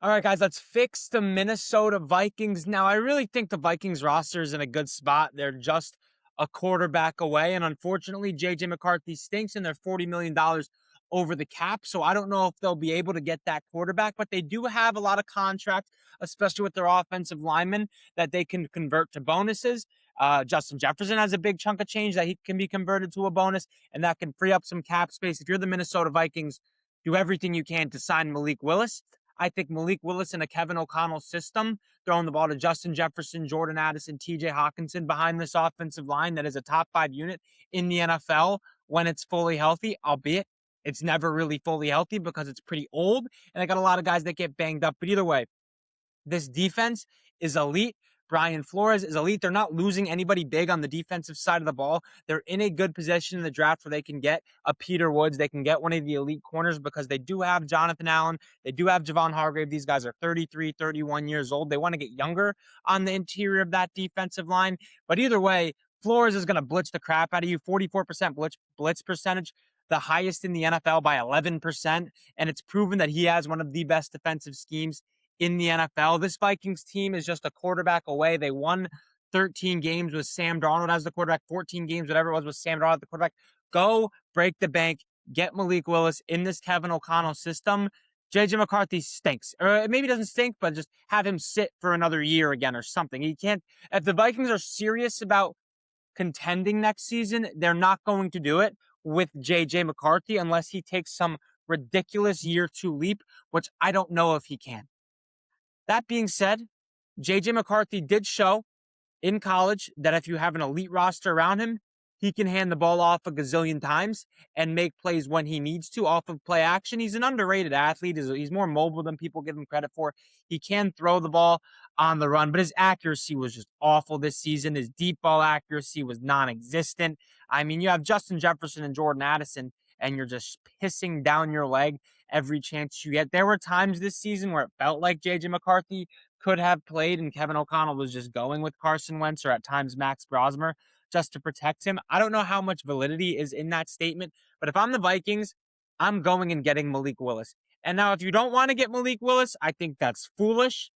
All right, guys, let's fix the Minnesota Vikings. Now, I really think the Vikings roster is in a good spot. They're just a quarterback away. And unfortunately, J.J. McCarthy stinks and they're $40 million over the cap. So I don't know if they'll be able to get that quarterback, but they do have a lot of contract, especially with their offensive linemen, that they can convert to bonuses. Justin Jefferson has a big chunk of change that he can be converted to a bonus, and that can free up some cap space. If you're the Minnesota Vikings, do everything you can to sign Malik Willis. I think Malik Willis in a Kevin O'Connell system, throwing the ball to Justin Jefferson, Jordan Addison, TJ Hawkinson behind this offensive line that is a top 5 unit in the NFL when it's fully healthy, albeit it's never really fully healthy because it's pretty old. And they got a lot of guys that get banged up. But either way, this defense is elite. Brian Flores is elite. They're not losing anybody big on the defensive side of the ball. They're in a good position in the draft where they can get a Peter Woods. They can get one of the elite corners because they do have Jonathan Allen. They do have Javon Hargrave. These guys are 33, 31 years old. They want to get younger on the interior of that defensive line. But either way, Flores is going to blitz the crap out of you. 44% blitz percentage, the highest in the NFL by 11%. And it's proven that he has one of the best defensive schemes in the NFL. This Vikings team is just a quarterback away. They won 13 games with Sam Darnold as the quarterback, 14 games, whatever it was, with Sam Darnold as the quarterback. Go break the bank, get Malik Willis in this Kevin O'Connell system. JJ McCarthy stinks. Or maybe doesn't stink, but just have him sit for another year again or something. He can't. If the Vikings are serious about contending next season, they're not going to do it with JJ McCarthy unless he takes some ridiculous year 2 leap, which I don't know if he can. That being said, J.J. McCarthy did show in college that if you have an elite roster around him, he can hand the ball off a gazillion times and make plays when he needs to off of play action. He's an underrated athlete. He's more mobile than people give him credit for. He can throw the ball on the run, but his accuracy was just awful this season. His deep ball accuracy was non-existent. I mean, you have Justin Jefferson and Jordan Addison, and you're just pissing down your leg every chance you get. There were times this season where it felt like J.J. McCarthy could have played and Kevin O'Connell was just going with Carson Wentz or at times Max Brosmer just to protect him. I don't know how much validity is in that statement, but if I'm the Vikings, I'm going and getting Malik Willis. And now, if you don't want to get Malik Willis, I think that's foolish.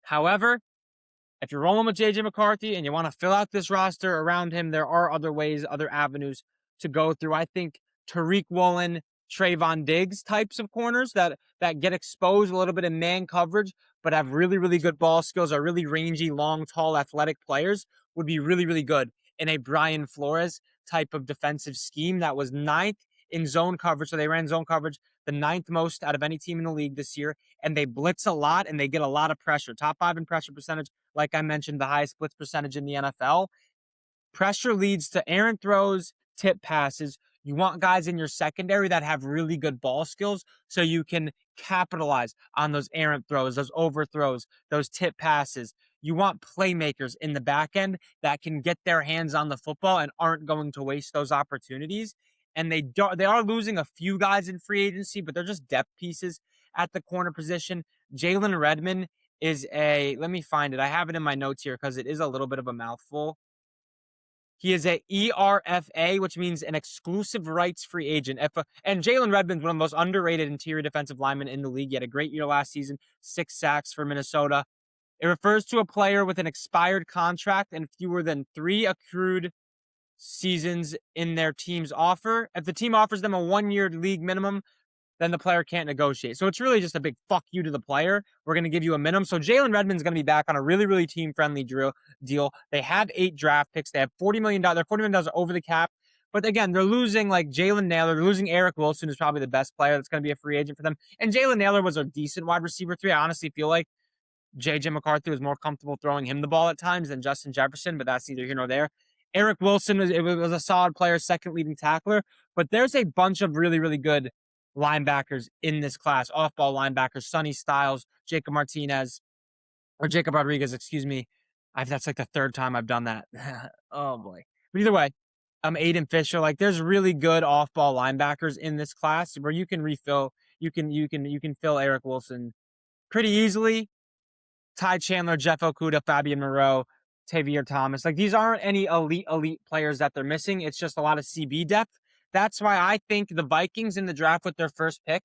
However, if you're rolling with JJ McCarthy and you want to fill out this roster around him, there are other ways, other avenues to go through. I think Tariq Woolen, Trayvon Diggs types of corners that get exposed a little bit in man coverage, but have really, really good ball skills, are really rangy, long, tall, athletic players, would be really, really good in a Brian Flores type of defensive scheme that was ninth in zone coverage. So they ran zone coverage the ninth most out of any team in the league this year, and they blitz a lot and they get a lot of pressure. Top 5 in pressure percentage, like I mentioned, the highest blitz percentage in the NFL. Pressure leads to errant throws, tip passes. You want guys in your secondary that have really good ball skills so you can capitalize on those errant throws, those overthrows, those tip passes. You want playmakers in the back end that can get their hands on the football and aren't going to waste those opportunities. And they are losing a few guys in free agency, but they're just depth pieces at the corner position. Jalen Redmond is let me find it. I have it in my notes here because it is a little bit of a mouthful. He is a ERFA, which means an exclusive rights free agent. And Jalen Redmond's one of the most underrated interior defensive linemen in the league. He had a great year last season, 6 sacks for Minnesota. It refers to a player with an expired contract and fewer than 3 accrued seasons in their team's offer. If the team offers them a 1-year league minimum, then the player can't negotiate. So it's really just a big fuck you to the player. We're going to give you a minimum. So Jalen Redmond's going to be back on a really, really team-friendly deal. They have 8 draft picks. They have $40 million. They're $40 million over the cap. But again, they're losing like Jalen Naylor. They're losing Eric Wilson, who's probably the best player that's going to be a free agent for them. And Jalen Naylor was a decent wide receiver 3. I honestly feel like J.J. McCarthy was more comfortable throwing him the ball at times than Justin Jefferson, but that's neither here nor there. Eric Wilson was a solid player, second leading tackler. But there's a bunch of really, really good linebackers in this class, off-ball linebackers, Sonny Styles, Jacob Rodriguez, excuse me. That's like the 3rd time I've done that. Oh boy. But either way, Aiden Fisher, like there's really good off-ball linebackers in this class where you can fill Eric Wilson pretty easily. Ty Chandler, Jeff Okudah, Fabian Moreau, Tavier Thomas. Like these aren't any elite players that they're missing. It's just a lot of CB depth. That's why I think the Vikings in the draft with their first pick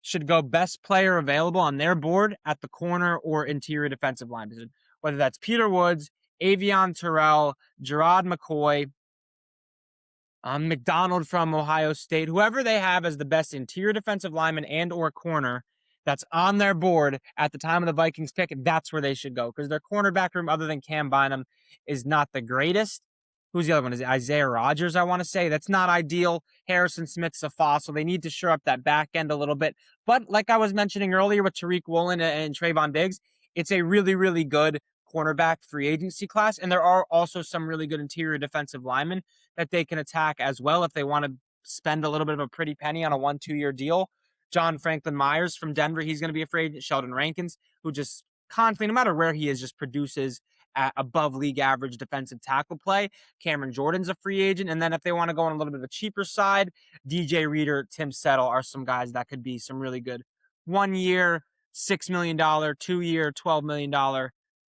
should go best player available on their board at the corner or interior defensive line position, whether that's Peter Woods, Avion Terrell, Gerard McCoy, McDonald from Ohio State, whoever they have as the best interior defensive lineman and or corner that's on their board at the time of the Vikings pick, that's where they should go because their cornerback room, other than Cam Bynum, is not the greatest. Who's the other one? Is it Isaiah Rodgers, I want to say? That's not ideal. Harrison Smith's a fossil. They need to shore up that back end a little bit. But like I was mentioning earlier with Tariq Woolen and Trayvon Diggs, it's a really, really good cornerback free agency class. And there are also some really good interior defensive linemen that they can attack as well if they want to spend a little bit of a pretty penny on a 1-2 year deal. John Franklin Myers from Denver, he's going to be a free agent. Sheldon Rankins, who just constantly, no matter where he is, just produces at above league average defensive tackle play. Cameron Jordan's a free agent. And then if they want to go on a little bit of a cheaper side, DJ Reader, Tim Settle are some guys that could be some really good 1 year, $6 million, 2 year, $12 million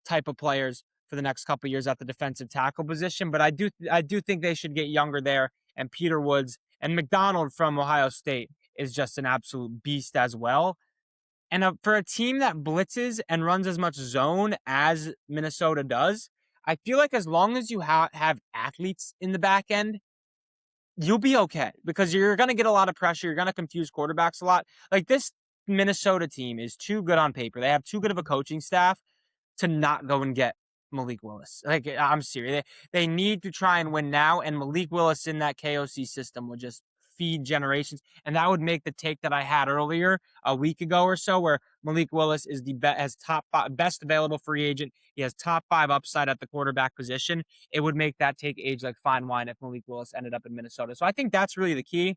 type of players for the next couple of years at the defensive tackle position. But I do think they should get younger there. And Peter Woods and McDonald from Ohio State is just an absolute beast as well. And for a team that blitzes and runs as much zone as Minnesota does, I feel like as long as you have athletes in the back end, you'll be okay because you're going to get a lot of pressure. You're going to confuse quarterbacks a lot. Like this Minnesota team is too good on paper. They have too good of a coaching staff to not go and get Malik Willis. Like, I'm serious. They need to try and win now, and Malik Willis in that KOC system would just feed generations. And that would make the take that I had earlier a week ago or so, where Malik Willis is has top five, best available free agent. He has top 5 upside at the quarterback position. It would make that take age like fine wine if Malik Willis ended up in Minnesota. So I think that's really the key.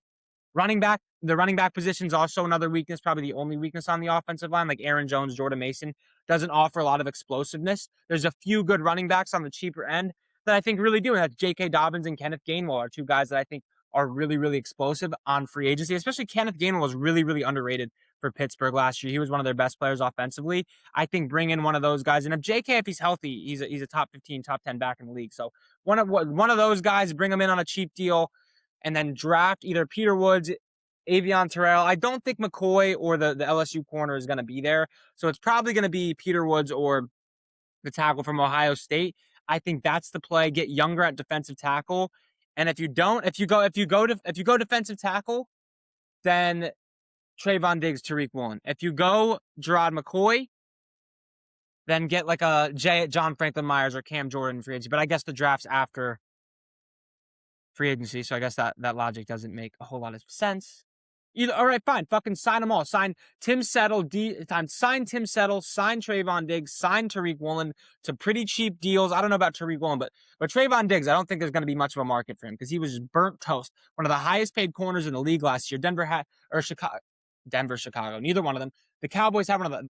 The running back position is also another weakness, probably the only weakness on the offensive line. Like Aaron Jones, Jordan Mason doesn't offer a lot of explosiveness. There's a few good running backs on the cheaper end that I think really do. And that's J.K. Dobbins and Kenneth Gainwell are 2 guys that I think are really, really explosive on free agency. Especially Kenneth Gainwell was really, really underrated for Pittsburgh last year. He was one of their best players offensively. I think bring in one of those guys. And if J.K., if he's healthy, he's a top 15, top 10 back in the league. So one of those guys, bring him in on a cheap deal and then draft either Peter Woods, Avion Terrell. I don't think McCoy or the LSU corner is going to be there. So it's probably going to be Peter Woods or the tackle from Ohio State. I think that's the play. Get younger at defensive tackle. And if you go defensive tackle, then Trayvon Diggs, Tariq Woolen. If you go Gerard McCoy, then get like a John Franklin Myers or Cam Jordan free agency. But I guess the draft's after free agency, so I guess that logic doesn't make a whole lot of sense. All right, fine. Fucking sign them all. Sign Tim Settle. Sign Tim Settle. Sign Trayvon Diggs. Sign Tariq Woolen to pretty cheap deals. I don't know about Tariq Woolen, but Trayvon Diggs, I don't think there's going to be much of a market for him because he was burnt toast. One of the highest paid corners in the league last year. Chicago. Neither one of them. The Cowboys have one of the